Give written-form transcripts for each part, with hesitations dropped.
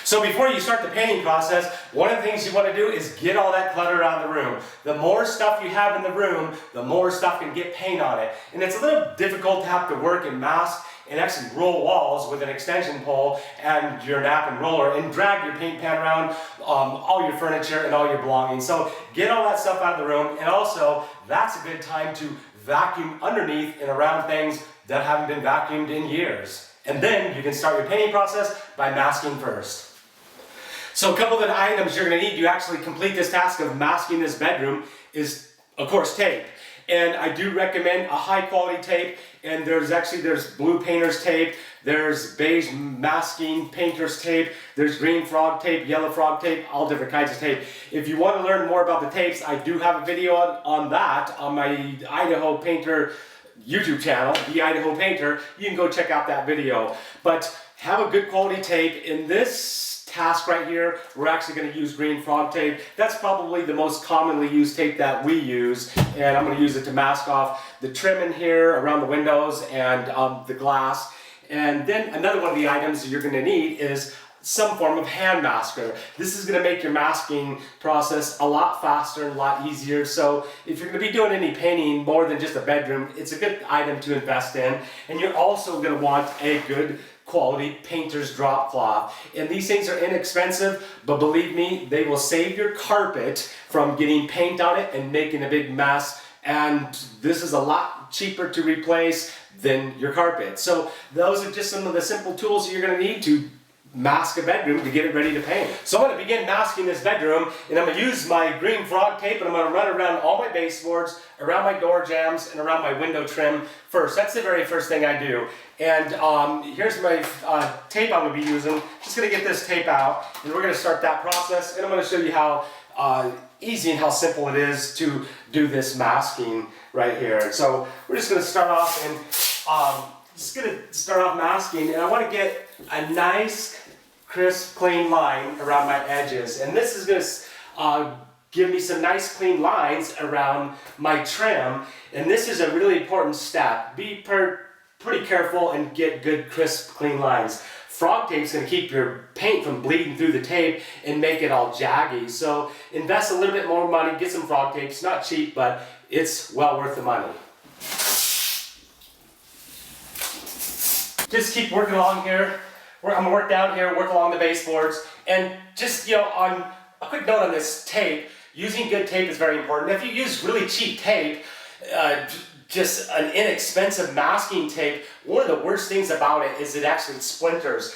So before you start the painting process, one of the things you want to do is get all that clutter out of the room. The more stuff you have in the room, the more stuff can get paint on it. And it's a little difficult to have to work and mask and actually roll walls with an extension pole and your nap and roller and drag your paint pan around all your furniture and all your belongings. So get all that stuff out of the room, and also that's a good time to vacuum underneath and around things that haven't been vacuumed in years. And then you can start your painting process by masking first. So a couple of the items you're going to need to actually complete this task of masking this bedroom is, of course, tape. And I do recommend a high quality tape, and there's blue painter's tape, there's beige masking painter's tape, there's green frog tape, yellow frog tape, all different kinds of tape. If you want to learn more about the tapes, I do have a video on that on my Idaho Painter YouTube channel, The Idaho Painter. You can go check out that video. But have a good quality tape. In this task right here, we're actually going to use green frog tape. That's probably the most commonly used tape that we use, and I'm going to use it to mask off the trim in here around the windows and the glass. And then another one of the items you're going to need is some form of hand masker. This is going to make your masking process a lot faster and a lot easier. So if you're going to be doing any painting more than just a bedroom, it's a good item to invest in. And you're also going to want a good quality painter's drop cloth. And these things are inexpensive, but believe me, they will save your carpet from getting paint on it and making a big mess. And this is a lot cheaper to replace than your carpet. So those are just some of the simple tools that you're going to need to mask a bedroom to get it ready to paint. So I'm going to begin masking this bedroom, and I'm going to use my green frog tape, and I'm going to run around all my baseboards, around my door jambs, and around my window trim first. That's the very first thing I do. And here's my tape I'm going to be using. Just going to get this tape out, and we're going to start that process, and I'm going to show you how easy and how simple it is to do this masking right here. So we're just going to start off masking, and I want to get a nice crisp, clean line around my edges. And this is going to give me some nice clean lines around my trim. And this is a really important step. Be pretty careful and get good, crisp, clean lines. Frog tape is going to keep your paint from bleeding through the tape and make it all jaggy. So invest a little bit more money, get some frog tape. It's not cheap, but it's well worth the money. Just keep working along here. I'm going to work down here, work along the baseboards, and just, on a quick note on this tape, using good tape is very important. If you use really cheap tape, just an inexpensive masking tape, one of the worst things about it is it actually splinters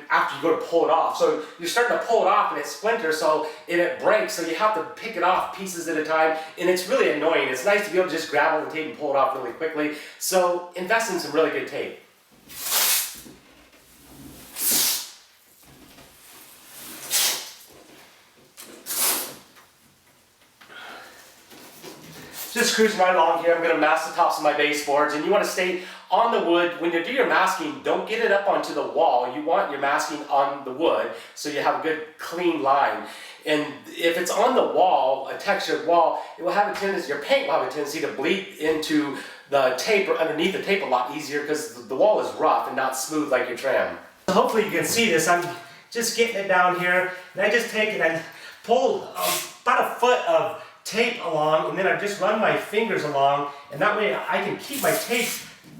after you go to pull it off. So you're starting to pull it off and it splinters, and it breaks, so you have to pick it off pieces at a time, and it's really annoying. It's nice to be able to just grab all the tape and pull it off really quickly. So invest in some really good tape. Just cruising right along here. I'm going to mask the tops of my baseboards, and you want to stay on the wood. When you do your masking, don't get it up onto the wall. You want your masking on the wood so you have a good clean line. And if it's on the wall, a textured wall, it will have a tendency, your paint will have a tendency to bleed into the tape or underneath the tape a lot easier because the wall is rough and not smooth like your trim. So hopefully you can see this. I'm just getting it down here, and I just take it and pull about a foot of tape along, and then I just run my fingers along, and that way I can keep my tape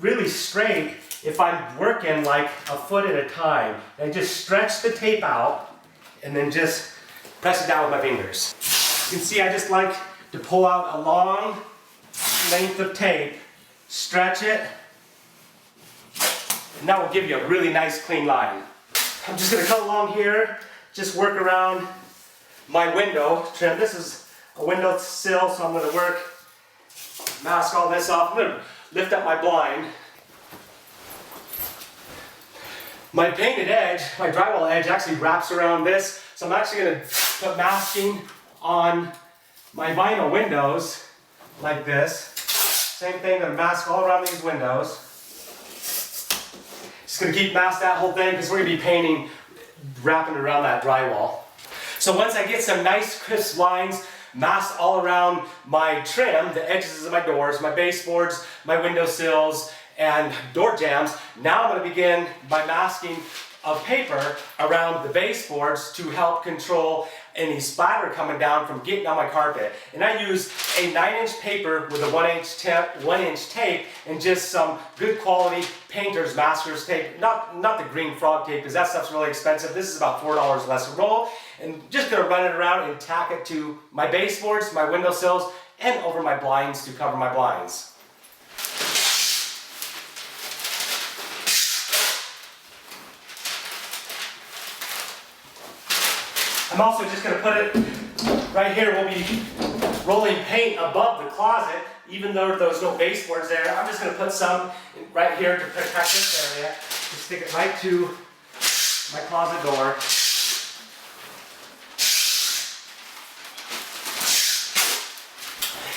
really straight if I'm working like a foot at a time. And I just stretch the tape out and then just press it down with my fingers. You can see I just like to pull out a long length of tape, stretch it, and that will give you a really nice clean line. I'm just going to come along here, just work around my window trim. This is a window sill, so I'm going to mask all this off. I'm going to lift up my blind. My painted edge, my drywall edge actually wraps around this, so I'm actually going to put masking on my vinyl windows like this. Same thing, I'm going to mask all around these windows. Just going to keep mask that whole thing because we're going to be painting, wrapping around that drywall. So once I get some nice crisp lines masked all around my trim, the edges of my doors, my baseboards, my windowsills, and door jambs, now I'm going to begin by masking of paper around the baseboards to help control any splatter coming down from getting on my carpet. And I use a 9-inch paper with a 1-inch tape and just some good quality painter's maskers tape. Not the green frog tape, because that stuff's really expensive. This is about $4 less a roll. And just gonna run it around and tack it to my baseboards, my windowsills, and over my blinds to cover my blinds. I'm also just going to put it right here. We'll be rolling paint above the closet, even though there's no baseboards there. I'm just going to put some right here to protect this area. Just stick it right to my closet door.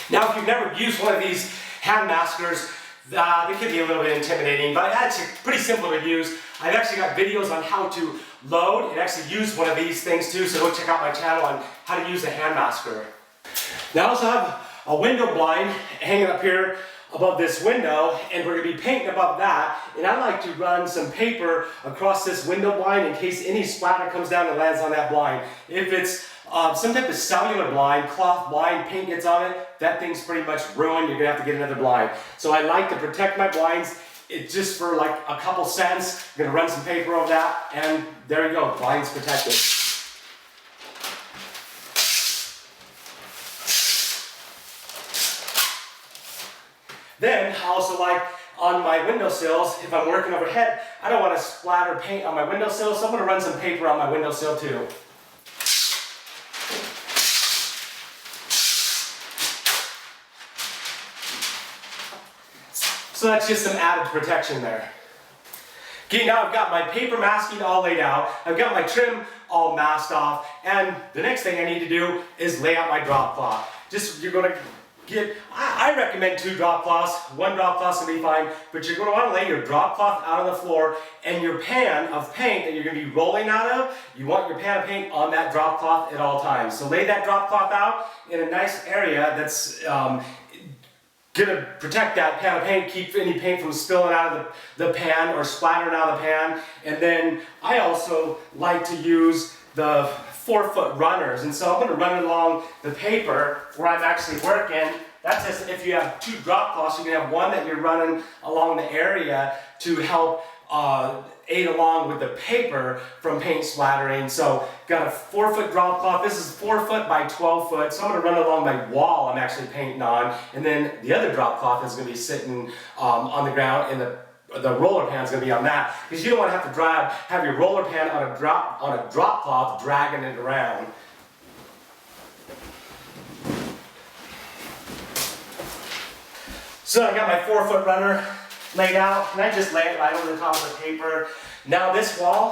Now, if you've never used one of these Handmaskers, they can be a little bit intimidating, but it's pretty simple to use. I've actually got videos on how to load and actually use one of these things too, so go check out my channel on how to use a Handmasker. Now I also have a window blind hanging up here above this window, and we're going to be painting above that, and I like to run some paper across this window blind in case any splatter comes down and lands on that blind. If it's some type of cellular blind, cloth blind, paint gets on it, that thing's pretty much ruined. You're going to have to get another blind. So I like to protect my blinds. It's just for like a couple cents. I'm going to run some paper over that, and there you go, blinds protected. Then I also like on my windowsills, if I'm working overhead, I don't want to splatter paint on my windowsill, so I'm going to run some paper on my windowsill too. So that's just some added protection there. Okay, now I've got my paper masking all laid out. I've got my trim all masked off, and the next thing I need to do is lay out my drop cloth. You're going to get, I recommend 2 drop cloths. 1 drop cloth will be fine, but you're going to want to lay your drop cloth out on the floor, and your pan of paint that you're going to be rolling out of, you want your pan of paint on that drop cloth at all times. So lay that drop cloth out in a nice area that's gonna protect that pan of paint, keep any paint from spilling out of the pan or splattering out of the pan. And then I also like to use the 4-foot runners. And so I'm gonna run it along the paper where I'm actually working. That's just if you have 2 drop cloths, you can have one that you're running along the area to help aid along with the paper from paint splattering. So got a 4-foot drop cloth. This is 4 foot by 12 foot. So I'm going to run it along my wall I'm actually painting on. And then the other drop cloth is going to be sitting on the ground, and the roller pan is going to be on that. Because you don't want to have to have your roller pan on a drop cloth dragging it around. So I got my 4-foot runner laid out, and I just lay it right over the top of the paper. Now this wall,